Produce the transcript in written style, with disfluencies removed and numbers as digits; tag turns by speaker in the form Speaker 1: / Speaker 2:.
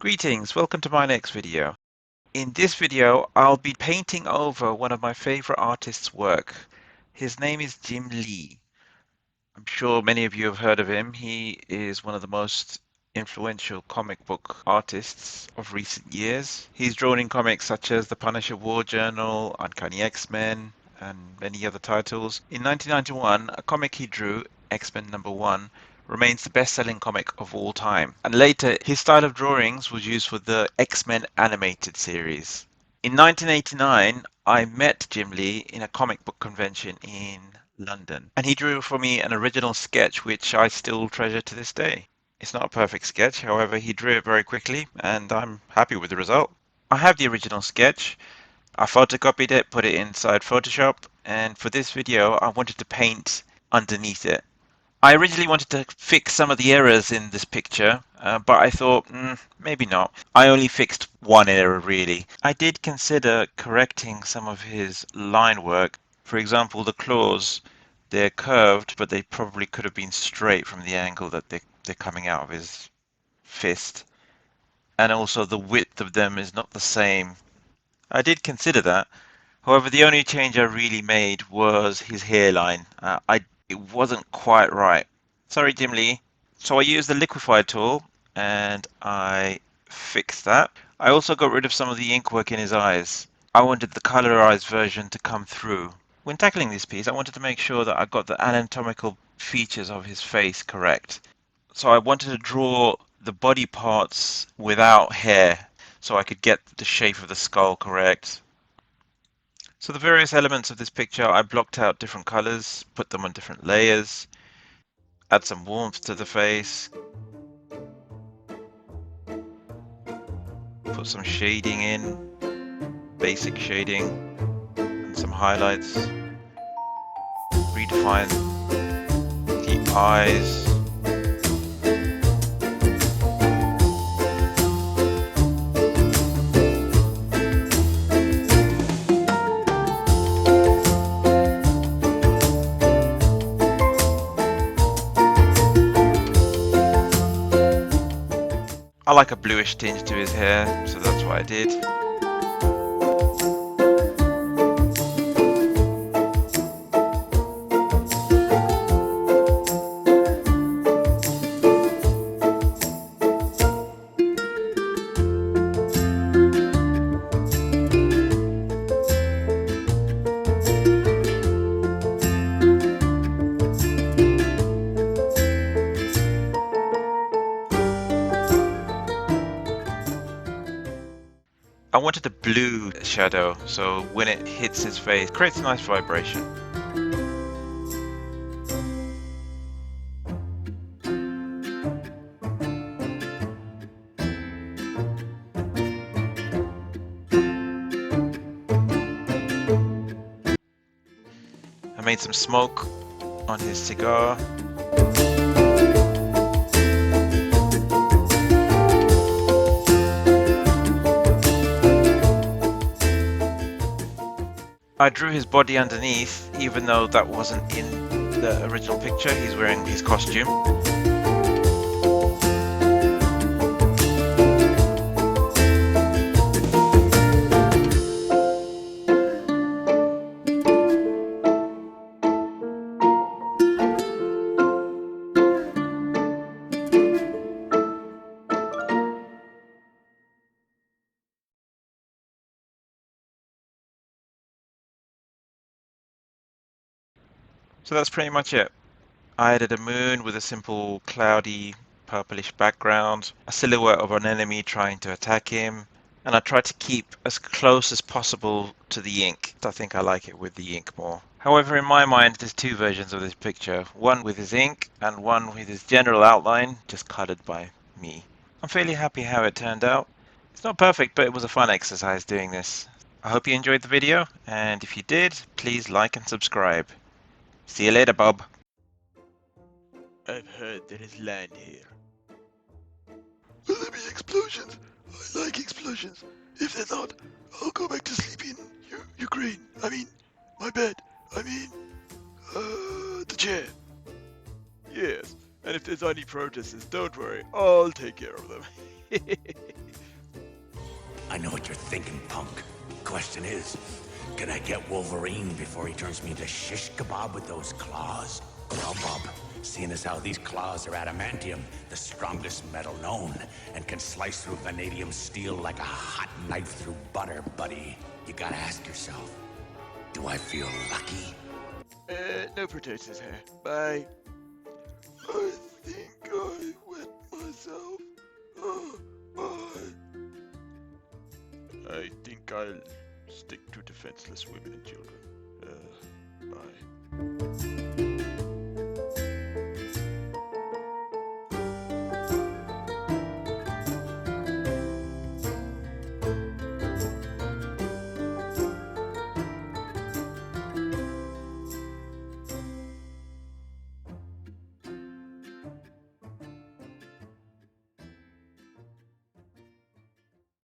Speaker 1: Greetings, welcome to my next video. In this video, I'll be painting over one of my favorite artists' work. His name is Jim Lee. I'm sure many of you have heard of him. He is one of the most influential comic book artists of recent years. He's drawn in comics such as The Punisher War Journal, Uncanny X-Men, and many other titles. In 1991, a comic he drew, X-Men #1, remains the best-selling comic of all time. And later, his style of drawings was used for the X-Men animated series. In 1989, I met Jim Lee in a comic book convention in London, and he drew for me an original sketch which I still treasure to this day. It's not a perfect sketch, however, he drew it very quickly, and I'm happy with the result. I have the original sketch. I photocopied it, put it inside Photoshop, and for this video, I wanted to paint underneath it. I originally wanted to fix some of the errors in this picture, but I thought, maybe not. I only fixed one error really. I did consider correcting some of his line work. For example, the claws, they're curved, but they probably could have been straight from the angle that they're coming out of his fist. And also the width of them is not the same. I did consider that. However, the only change I really made was his hairline. It wasn't quite right. Sorry, Jim Lee. So I used the liquify tool and I fixed that. I also got rid of some of the ink work in his eyes. I wanted the colorized version to come through. When tackling this piece, I wanted to make sure that I got the anatomical features of his face correct. So I wanted to draw the body parts without hair so I could get the shape of the skull correct. So the various elements of this picture, I blocked out different colors, put them on different layers, add some warmth to the face, put some shading in, basic shading, and some highlights, redefine the eyes. I like a bluish tinge to his hair, so that's what I did. I wanted a blue shadow, so when it hits his face, it creates a nice vibration. I made some smoke on his cigar. I drew his body underneath, even though that wasn't in the original picture. He's wearing his costume. So that's pretty much it. I added a moon with a simple cloudy purplish background, a silhouette of an enemy trying to attack him, and I tried to keep as close as possible to the ink. I think I like it with the ink more. However, in my mind, there's two versions of this picture, one with his ink and one with his general outline, just colored by me. I'm fairly happy how it turned out. It's not perfect, but it was a fun exercise doing this. I hope you enjoyed the video, and if you did, please like and subscribe. See you later, Bob.
Speaker 2: I've heard there is land here. Will there be explosions? I like explosions. If they're not, I'll go back to sleep in Ukraine. My bed. The chair. Yes, and if there's any protesters, don't worry, I'll take care of them.
Speaker 3: know what you're thinking, punk. Question is, can I get Wolverine before he turns me into shish kebab with those claws? Well, Bob, seeing as how these claws are adamantium, the strongest metal known, and can slice through vanadium steel like a hot knife through butter, buddy, you gotta ask yourself, do I feel lucky?
Speaker 2: No protesters here. Bye. I think I wet myself. Bye. I think I'll stick to defenseless women and children. Bye.